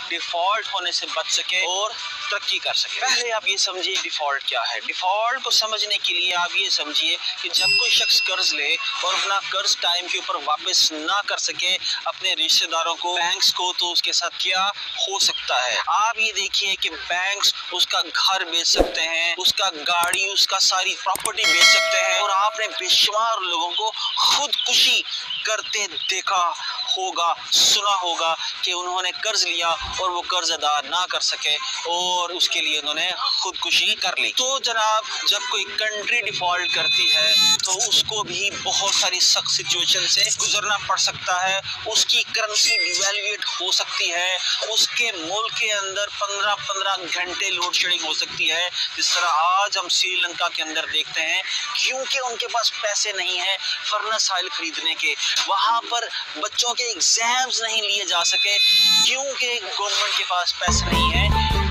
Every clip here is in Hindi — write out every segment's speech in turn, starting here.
डिफॉल्ट होने से बच सके और तरक्की कर सके। पहले आप ये समझिए डिफॉल्ट क्या है। डिफॉल्ट को समझने के लिए आप ये समझिए कि जब कोई शख्स कर्ज ले और अपना कर्ज टाइम के ऊपर वापस ना कर सके अपने रिश्तेदारों को, बैंक्स को, तो उसके साथ क्या हो सकता है। आप ये देखिए कि बैंक्स उसका घर बेच सकते हैं, उसका गाड़ी, उसका सारी प्रॉपर्टी बेच सकते हैं, और आपने बेशुमार लोगों को खुदकुशी करते देखा होगा, सुना होगा कि उन्होंने कर्ज लिया और वो कर्ज अदा ना कर सके और उसके लिए उन्होंने खुदकुशी कर ली। तो जनाब, जब कोई कंट्री डिफॉल्ट करती है तो उसको भी बहुत सारी सख्त सिचुएशन से गुजरना पड़ सकता है। उसकी करेंसी डिवैल्यूएट हो सकती है, उसके मुल्क के अंदर 15-15 घंटे लोड शेडिंग हो सकती है, जिस तरह आज हम श्रीलंका के अंदर देखते हैं। क्योंकि उनके पास पैसे नहीं है फर्नेस ऑयल खरीदने के, वहां पर बच्चों के एग्जाम्स नहीं लिए जा सके क्योंकि गवर्नमेंट के पास पैसे नहीं है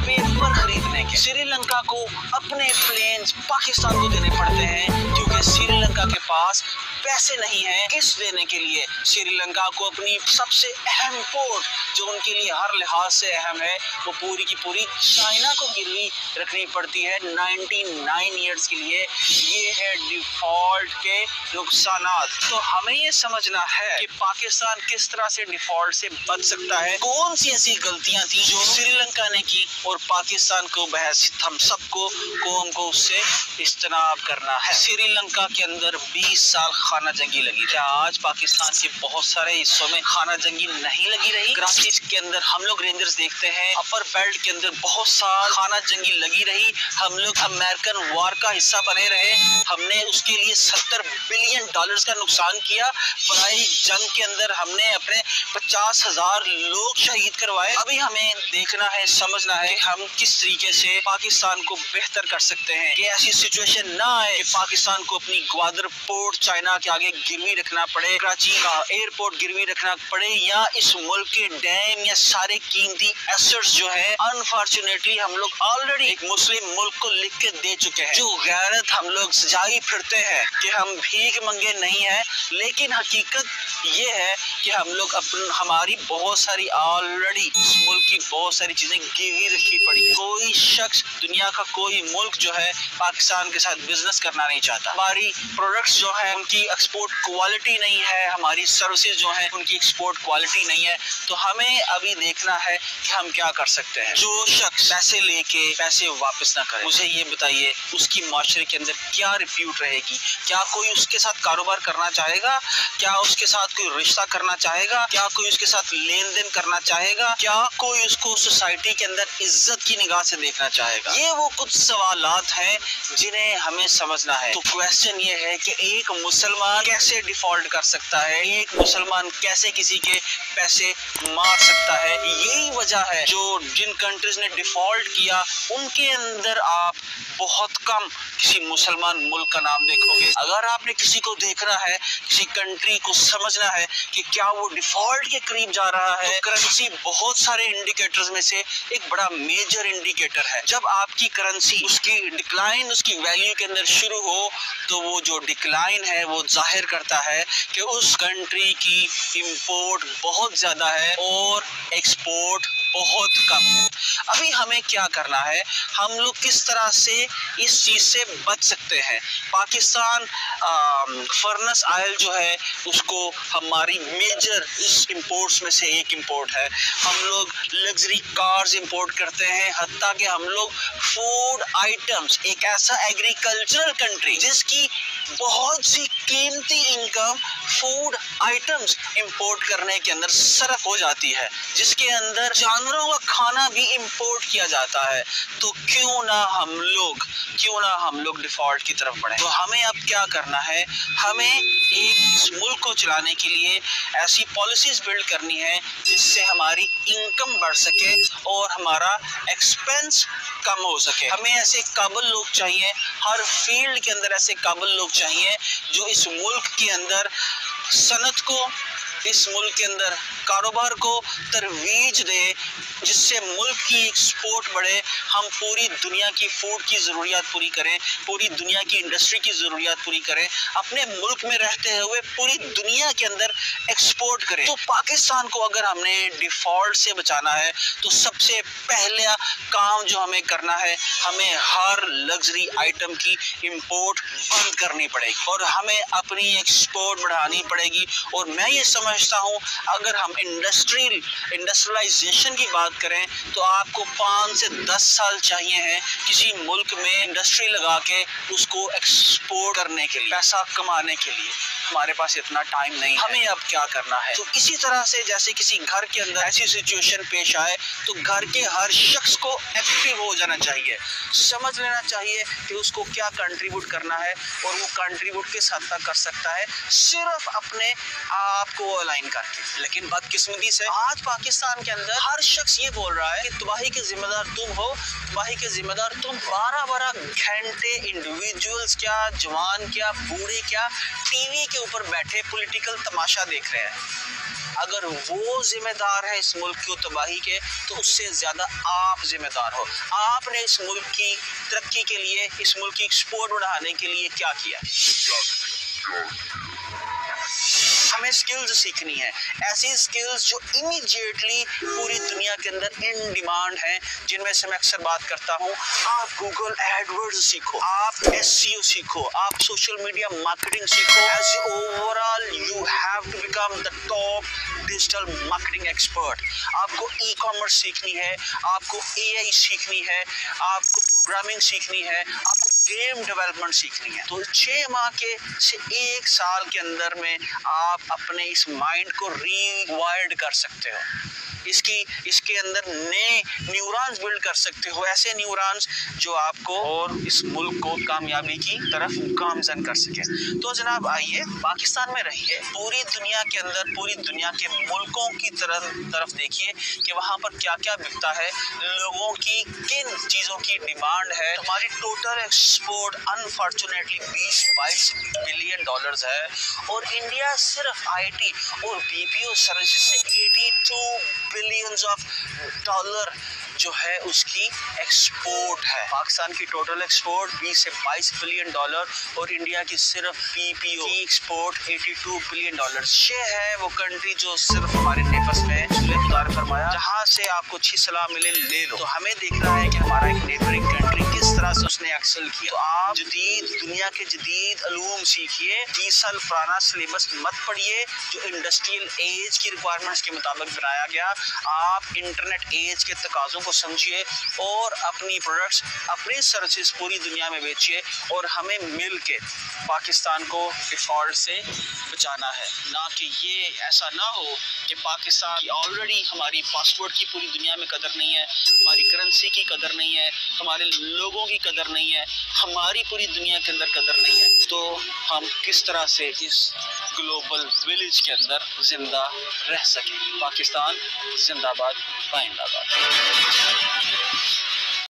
पेपर खरीदने के। श्रीलंका को अपने प्लेन्स पाकिस्तान को देने पड़ते हैं क्योंकि श्रीलंका के पास पैसे नहीं है किस देने के लिए। श्रीलंका को अपनी सबसे अहम पोर्ट जो उनके लिए हर लिहाज से अहम है वो पूरी की पूरी चाइना को गिरवी रखनी पड़ती है 99 ईयर्स के लिए। ये है डिफॉल्ट के नुकसानात। तो हमें ये समझना है कि पाकिस्तान किस तरह से डिफॉल्ट से बच सकता है, कौन सी ऐसी गलतियां थी जो श्रीलंका ने की और पाकिस्तान को बहैसियत हम सबको कौम को उससे इज्तनाब करना है। श्रीलंका के अंदर 20 साल खाना जंगी लगी। क्या आज पाकिस्तान के बहुत सारे हिस्सों में खाना जंगी नहीं लगी रही? कराची के अंदर हम लोग रेंजर्स देखते हैं, अपर बेल्ट के अंदर बहुत साल खाना जंगी लगी रही। हम लोग अमेरिकन वार का हिस्सा बने रहे, हमने उसके लिए $70 बिलियन का नुकसान किया। पराई जंग के अंदर हमने अपने 50,000 लोग शहीद करवाए। अभी हमें देखना है, समझना है कि हम किस तरीके से पाकिस्तान को बेहतर कर सकते हैं कि ऐसी सिचुएशन ना आए कि पाकिस्तान को अपनी ग्वादर पोर्ट चाइना के आगे गिरवी रखना पड़े, कराची का एयरपोर्ट गिरवी रखना पड़े, या इस मुल्क के डैम या सारे कीमती एसेट्स जो है अनफॉर्चुनेटली हम लोग ऑलरेडी एक मुस्लिम मुल्क को लिख के दे चुके हैं। जो गैरत हम लोग सजाई फिरते हैं कि हम भीख मंगे नहीं है, लेकिन हकीकत ये है कि हम लोग हमारी बहुत सारी ऑलरेडी इस मुल्क की बहुत सारी चीजें गिरवी रखी पड़ी है। कोई शख्स, दुनिया का कोई मुल्क जो है पाकिस्तान के साथ बिजनेस करना नहीं चाहता। हमारी प्रोडक्ट्स जो है उनकी एक्सपोर्ट क्वालिटी नहीं है, हमारी सर्विसेज जो है उनकी एक्सपोर्ट क्वालिटी नहीं है। तो हमें अभी देखना है कि हम क्या कर सकते हैं। जो शख्स पैसे लेके पैसे वापस ना करे, मुझे ये बताइए उसकी माशरे के अंदर क्या रिप्यूट रहेगी? क्या कोई उसके साथ कारोबार करना चाहेगा? क्या उसके साथ कोई रिश्ता करना चाहेगा? क्या कोई उसके साथ लेन देन करना चाहेगा? क्या कोई उसको सोसाइटी के अंदर इज्जत की निगाह से देखना चाहेगा? ये वो कुछ सवालात हैं जिन्हें हमें समझना है। तो क्वेश्चन ये है कि एक मुसलमान कैसे डिफॉल्ट कर सकता है, एक मुसलमान कैसे किसी के पैसे मार सकता है। यही वजह है जो जिन कंट्रीज ने डिफॉल्ट किया उनके अंदर आप बहुत कम किसी मुसलमान मुल्क का नाम देखोगे। अगर आपने किसी को देखना है, किसी कंट्री को समझना है कि क्या वो डिफॉल्ट के करीब जा रहा है, तो करेंसी बहुत सारे इंडिकेटर्स में से एक बड़ा मेजर इंडिकेटर है। जब आपकी करेंसी उसकी डिक्लाइन, उसकी वैल्यू के अंदर शुरू हो, तो वो जो डिक्लाइन है वो जाहिर करता है कि उस कंट्री की इंपोर्ट बहुत ज्यादा है और एक्सपोर्ट बहुत कम। अभी हमें क्या करना है, हम लोग किस तरह से इस चीज से बच सकते हैं। पाकिस्तान फर्नेस ऑयल जो है उसको हमारी मेजर इस इंपोर्ट्स में से एक इंपोर्ट है। हम लोग लग्जरी कार्स इंपोर्ट करते हैं, हत्ता कि हम लोग फूड आइटम्स, एक ऐसा एग्रीकल्चरल कंट्री जिसकी बहुत सी कीमती इनकम फूड आइटम्स इंपोर्ट करने के अंदर सर्फ हो जाती है, जिसके अंदर जानवरों का खाना भी इंपोर्ट किया जाता है। तो क्यों ना हम लोग डिफॉल्ट की तरफ बढ़े। तो हमें अब क्या करना है, हमें इस मुल्क को चलाने के लिए ऐसी पॉलिसीज बिल्ड करनी है जिससे हमारी इनकम बढ़ सके और हमारा एक्सपेंस कम हो सके। हमें ऐसे काबिल लोग चाहिए, हर फील्ड के अंदर ऐसे काबिल लोग चाहिए जो इस मुल्क के अंदर सनत को, इस मुल्क के अंदर कारोबार को तरवीज दे, जिससे मुल्क की एक्सपोर्ट बढ़े, हम पूरी दुनिया की फूड की ज़रूरियात पूरी करें, पूरी दुनिया की इंडस्ट्री की ज़रूरियात पूरी करें, अपने मुल्क में रहते हुए पूरी दुनिया के अंदर एक्सपोर्ट करें। तो पाकिस्तान को अगर हमने डिफ़ॉल्ट से बचाना है तो सबसे पहला काम जो हमें करना है, हमें हर लग्जरी आइटम की इंपोर्ट बंद करनी पड़ेगी और हमें अपनी एक्सपोर्ट बढ़ानी पड़ेगी। और मैं ये समझता हूँ अगर हम इंडस्ट्रियलाइजेशन की बात करें तो आपको 5 से 10 साल चाहिए हैं किसी मुल्क में इंडस्ट्री लगा के उसको एक्सपोर्ट करने के लिए, पैसा कमाने के लिए। हमारे पास इतना टाइम नहीं, हमें अब क्या करना है। तो इसी तरह से जैसे किसी घर के अंदर ऐसी सिचुएशन पेश आए तो घर के हर शख्स को एक्टिव हो जाना चाहिए, समझ लेना चाहिए कि उसको क्या कंट्रीब्यूट करना है और वो कंट्रीब्यूट किस हद तक कर सकता है, सिर्फ अपने आप को अलाइन करके। लेकिन बदकिस्मती से आज पाकिस्तान के अंदर हर शख्स ये बोल रहा है कि तबाही के जिम्मेदार तुम हो, तबाही के जिम्मेदार तुम। 12-12 घंटे इंडिविजुअल्स क्या, जवान क्या, बूढ़े क्या, टीवी के ऊपर बैठे पॉलिटिकल तमाशा देख रहे हैं। अगर वो जिम्मेदार है इस मुल्क की तबाही के, तो उससे ज्यादा आप जिम्मेदार हो। आपने इस मुल्क की तरक्की के लिए, इस मुल्क की एक्सपोर्ट बढ़ाने के लिए क्या किया? हमें स्किल्स सीखनी है, ऐसी स्किल्स जो इमीडिएटली पूरी दुनिया के अंदर इन डिमांड हैं, जिनमें से मैं अक्सर बात करता हूँ। आप गूगल एडवर्ड्स सीखो, आप एसईओ सीखो, आप सोशल मीडिया मार्केटिंग सीखो। As overall you have to become the top digital marketing expert. आपको ई कॉमर्स सीखनी है, आपको एआई सीखनी है, आपको प्रोग्रामिंग सीखनी है, आपको गेम डेवलपमेंट सीखनी है। तो 6 माह के से 1 साल के अंदर में आप अपने इस माइंड को रीवायर्ड कर सकते हो, इसके अंदर नए न्यूरॉन्स बिल्ड कर सकते हो, ऐसे न्यूरॉन्स जो आपको और इस मुल्क को कामयाबी की तरफ गामजन कर सके। तो जनाब आइए पाकिस्तान में रहिए, पूरी दुनिया के अंदर, पूरी दुनिया के मुल्कों की तरफ देखिए कि वहाँ पर क्या क्या बिकता है, लोगों की किन चीज़ों की डिमांड है। हमारी total export unfortunately 20-22 billion dollars है और इंडिया सिर्फ आईटी और बीपीओ सर्विसेज से 82 बिलियंस ऑफ डॉलर जो है उसकी एक्सपोर्ट है। पाकिस्तान की टोटल एक्सपोर्ट 20 से 22 बिलियन डॉलर और इंडिया की सिर्फ बीपीओ की एक्सपोर्ट 82 बिलियन डॉलर। ये है वो कंट्री जो सिर्फ हमारे नेबर्स में खुदा ने फरमाया जहाँ से आपको अच्छी सलाह मिले ले लो। तो हमें देखना है कि हमारा एक नेबरिंग कंट्री किस तरह से उसने एक्सेल किया। तो आप दुनिया के जदीद अलूम सीखिए, 20 साल पुराना सिलेबस मत पढ़िए जो इंडस्ट्रियल एज की रिक्वायरमेंट्स के मुताबिक बनाया गया। आप इंटरनेट एज के तकाज़ों को समझिए और अपनी प्रोडक्ट्स, अपनी सर्विसेज पूरी दुनिया में बेचिए और हमें मिल के पाकिस्तान को डिफॉल्ट से बचाना है। ना कि ये ऐसा ना हो कि पाकिस्तान की ऑलरेडी हमारी पासपोर्ट की पूरी दुनिया में कदर नहीं है, हमारी करेंसी की कदर नहीं है, हमारे लोगों की कदर नहीं है, हमारी पूरी दुनिया के अंदर कदर नहीं है। तो हम किस तरह से इस ग्लोबल विलेज के अंदर जिंदा रह सकें। पाकिस्तान जिंदाबाद, पाइंदाबाद।